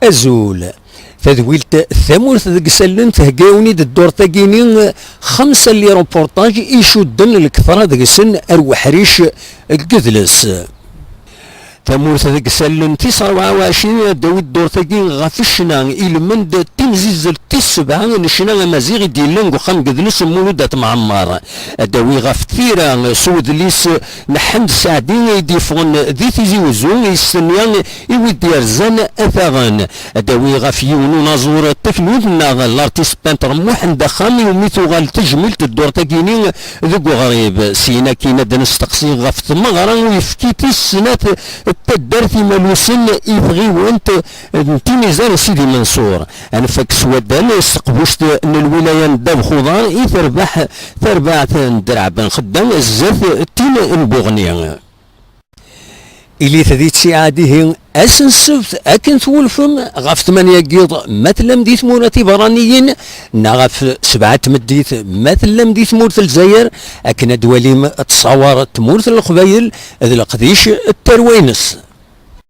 أزول تذويلت ثمورث ذك سلن تهجاوني الدور تاقينين خمسة اللي روبورتاج يشدن الكثرة ذك سن أروح ريش القذلس ثمورث ذك سلن 29 داوي الدور تاقين غافشنا إلمند تنزيز التسبعة نشنا مزيغ ديلن وخم قذلس مولودة معمار داوي غافتيرا سود ليس نحمد سعدين يديفون ذي تيزي وزون يستنيان يودي رزان أثاغان داوي غافيون نازور التفلود ناغ الارتيست بانتر محمد خامي وميتو غال تجملت الدور تاقينين ذو غريب سينا كينا دنستقسي غافت مغرا ويفكيتي السنات التدرتي مالوسن يبغي وانت انتي ميزان سيدي منصور انا فاك سودان استقبوشت ان الولايه نداب خضار تربح ندرع بن خدام الزاف التين البوغنيه إلي تذيت عاديه أسن السبت أكن تولفم غف 8 قيض مثلا ديت مورتي برانيين نغف 7 تمديت مثلا ديت مورت الجزائر أكن دواليم تصور تمورت القبايل ذي القديش التروينس